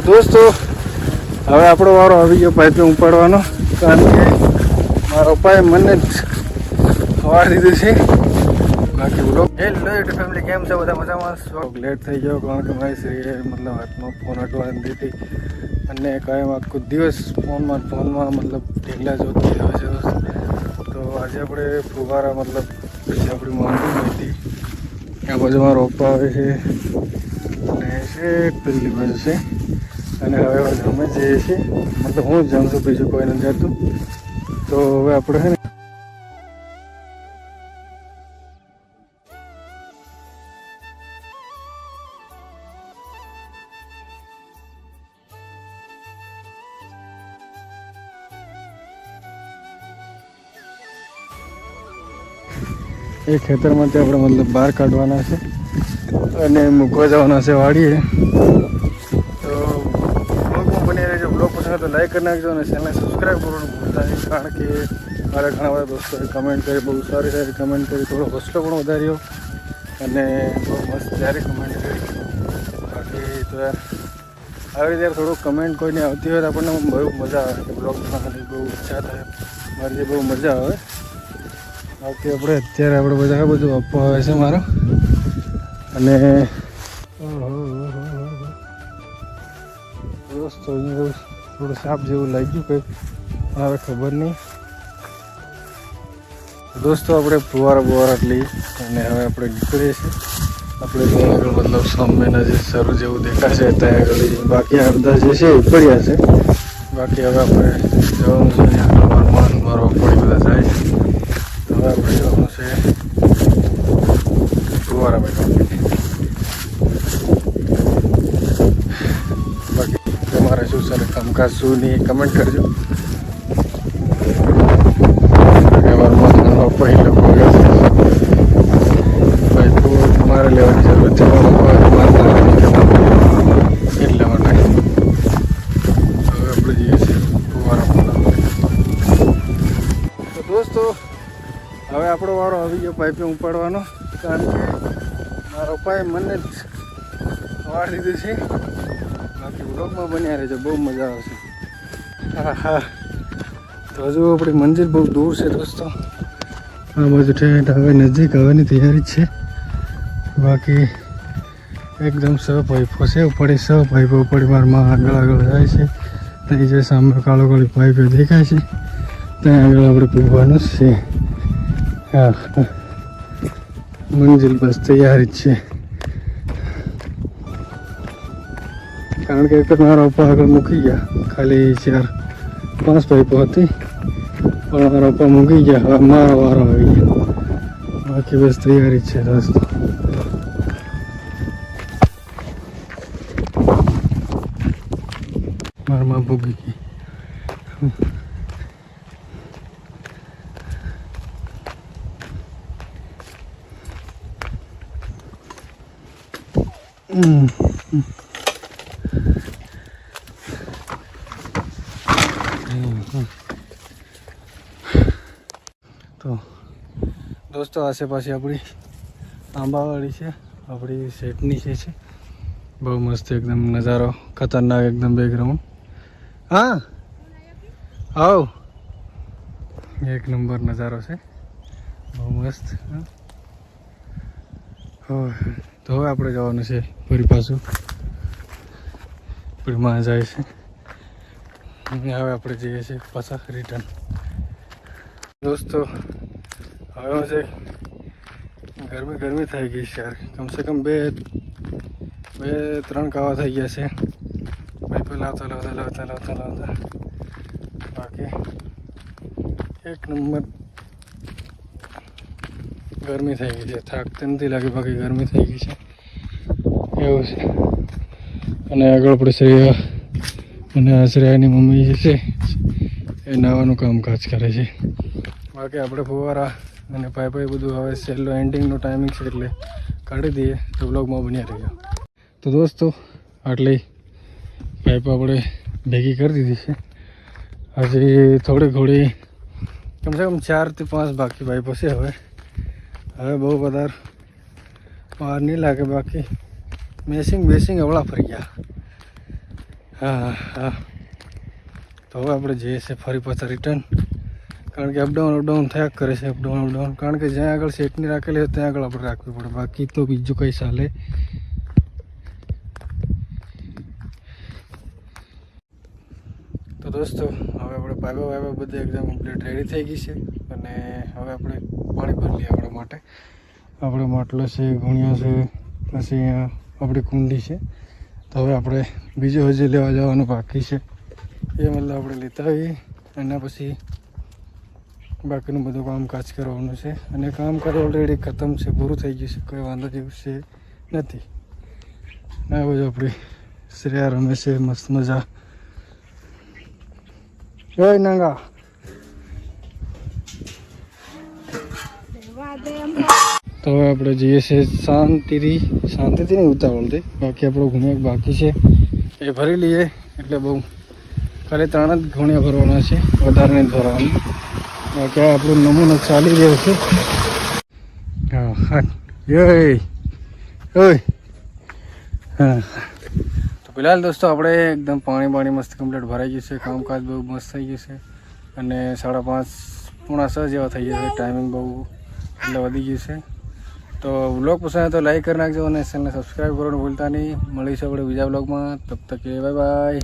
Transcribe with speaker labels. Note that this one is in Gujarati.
Speaker 1: તો દોસ્તો હવે આપણો વારો આવી ગયો પાઇપિંગ ઉપાડવાનો, કારણ કે મારા પપ્પાએ મને જ સવારી દીધું છે. બાકી બ્લોગ હેલો યુટ્યુબ ફેમિલી, કેમ છે બધા મજામાં? લેટ થઈ ગયો કારણ કે મારી શ્રીએ મતલબ હાથમાં ફોન અટવાની દીધી અને કાયમ આખો દિવસ ફોનમાં મતલબ ઢીંગલા જોતી હોય છે. તો આજે આપણે ફુવારા મતલબ આપણી માંગણી હતી, ત્યાં બાજુ મારો પપ્પા આવે છે અને છે પેલી બાજુ છે. અને હવે અમે જઈએ છીએ, મતલબ હું જ જાઉં છું, બીજું કોઈ નથી જતું. તો હવે આપણે છે ને એ ખેતરમાંથી આપણે મતલબ બહાર કાઢવાના છે અને મૂકવા જવાના છે વાડીએ. તો બ્લોગમાં બની રહેજો. બ્લોગ પસંદ તો લાઈક કરી નાખજો અને ચેનલને સબસ્ક્રાઈબ કરવાનું ભૂલતા નહીં, કારણ કે મારા ઘણા બધા દોસ્તોએ કમેન્ટ કરી, બહુ સારી કમેન્ટ કરી, થોડો હોસલો પણ વધાર્યો અને બહુ મસ્ત સારી કમેન્ટ કરી. બાકી તો યાર આવી રીતે થોડુંક કમેન્ટ કોઈને આવતી હોય તો આપણને બહુ મજા આવે કે બ્લોગ બનાવવાની બહુ ઈચ્છા થાય, મારી બહુ મજા આવે. બાકી અત્યારે આપણે બધા બધું આપવા આવે છે મારો, અને દોસ્તો અહીંયા થોડું સાપ જેવું લાગ્યું કંઈક, હવે ખબર નહીં. દોસ્તો આપણે ફુવારા લઈ અને હવે આપણે નીકળીએ છીએ. આપણે ત્યાં આગળ મતલબ સામેના જે સરું જેવું દેખાશે ત્યાં આગળ, બાકી અડધા જે છે એ પડ્યા છે. બાકી હવે આપણે જવાનું છે ત્યાં મારો પડી બધા જાય છે. હવે આપણે જવાનું છે ફુવારા બેઠા. બાકી તમારે શું છે કામકાજ શું નહીં કમેન્ટ કરજો. પહેલો ભાઈ તો મારે લેવાની જરૂર છે, એટલા માટે હવે આપણે જઈએ છીએ ફુવારા. તો દોસ્તો હવે આપણો વારો આવી ગયો પાઇપિંગ ઉપાડવાનો, કારણ કે મારા પપ્પાએ મને જ સવારી દીધું છે. બાકી બ્લોગમાં બન્યા રહેજો, બહુ મજા આવશે. હા તો હજુ આપણી મંજિલ બહુ દૂર છે દોસ્તો. આ બાજુ ઠેઠ હવે નજીક આવવાની તૈયારી છે. બાકી એકદમ સ પાઇપો છે, ઉપડી મારમાં આગળ જાય છે. ત્યાં જે સામે કાળો કાળી પાઇપો દેખાય છે ત્યાં આગળ આપણે પીવાનું છે. હા મંજિલ બસ તૈયારી જ છે, કારણ કે એક મારા પપ્પા આગળ મૂકી ગયા, ખાલી 4-5 પાઇપો હતી પણ મારા પપ્પા મૂકી ગયા. હવે મારો વારો આવી ગયો, બાકી બસ તૈયારી જ છે દોસ્તો. મારા માં ભૂગી ગઈ. તો દોસ્તો આસેપાસે આપણી આંબાવાળી છે, આપણી સેટની છે. બહુ મસ્ત એકદમ નજારો, ખતરનાક એકદમ બેકગ્રાઉન્ડ. હા આવ એક નંબર નજારો છે, બહુ મસ્ત. તો હવે આપણે જવાનું છે ફરી પાછું માં જાય છે. હવે આપણે જઈએ છીએ પાછા રિટર્ન. દોસ્તો હવે છે ગરમી થઈ ગઈ છે યાર, કમસે કમ 2-3 કાવા થઈ ગયા છે પાઇપો લાવતા. બાકી એક નંબર ગરમી થઈ ગઈ છે, થાક તો નથી લાગી, બાકી ગરમી થઈ ગઈ છે એવું છે. અને આગળ આપણે શ્રેયા અને શ્રેયાની મમ્મી જે છે એ નાવાનું કામકાજ કરે છે. બાકી આપણે ફુવારા અને પાઇપ બધું હવે છેલ્લો એન્ડિંગનો ટાઈમિંગ છે એટલે કાઢી દઈએ. તો બ્લોગમાં બન્યા રહેજો. તો દોસ્તો આટલી પાઇપ આપણે ભેગી કરી દીધી છે. હજી થોડી કમસે કમ 4 થી 5 બાકી પાઇપો છે. હવે બહુ વધારે વાર નહીં લાગે. બાકી મેસિંગ હવળા ફરી ગયા. હા હા તો હવે આપણે જઈએ છીએ ફરી પાછા રિટર્ન, કારણ કે અપડાઉન થયા કરે છે, અપડાઉન કારણ કે જ્યાં આગળ સેટની રાખેલી હોય ત્યાં આગળ આપણે રાખવી પડે, બાકી તો બીજું કંઈ ચાલે. તો દોસ્તો હવે આપણે પાઇપો બધી એકદમ કમ્પ્લીટ રેડી થઈ ગઈ છે, અને હવે આપણે પાણી ભરી લઈએ આપણા માટે. આપણે માટલો છે, ગુણિયા છે, પછી અહીંયા આપણી કુંડી છે. તો હવે આપણે બીજું હજી લેવા જવાનું બાકી છે, એ મતલબ આપણે લેતા આવીએ, એના પછી બાકીનું બધું કામકાજ કરવાનું છે. અને કામકાજ ઓલરેડી ખતમ છે, પૂરું થઈ ગયું છે, કોઈ વાંધો જેવું છે નથી. આ બધું આપણી શ્રેયા રમે છે મસ્ત મજા. ઓય નાંગા તો હવે આપણે જઈએ છીએ શાંતિથી નહીં ઉતાવળથી, બાકી આપણો ઘૂણિયા બાકી છે એ ભરી લઈએ. એટલે બહુ ખાલી 3 જ ઘૂણિયા ભરવાના છે, વધારે નહીં ભરવાનું. બાકી આપણો નમૂનો ચાલી રહ્યો છે. હા હા ઓય હા. તો ફિલહાલ દોસ્તો આપણે એકદમ પાણી મસ્ત કમ્પ્લીટ ભરાઈ ગયું છે, કામકાજ બહુ મસ્ત થઈ ગયું છે, અને 5:30 પોણા 6 જેવા થઈ ગયા છે. ટાઈમિંગ બહુ એટલે વધી ગયું છે. તો વ્લોગ પસંદ આવે તો લાઈક કરી નાખજો, અને ચેનલને સબસ્ક્રાઈબ કરવાનું ભૂલતા નહીં. મળીશું આપણે બીજા વ્લોગમાં, તબ તક બાય બાય.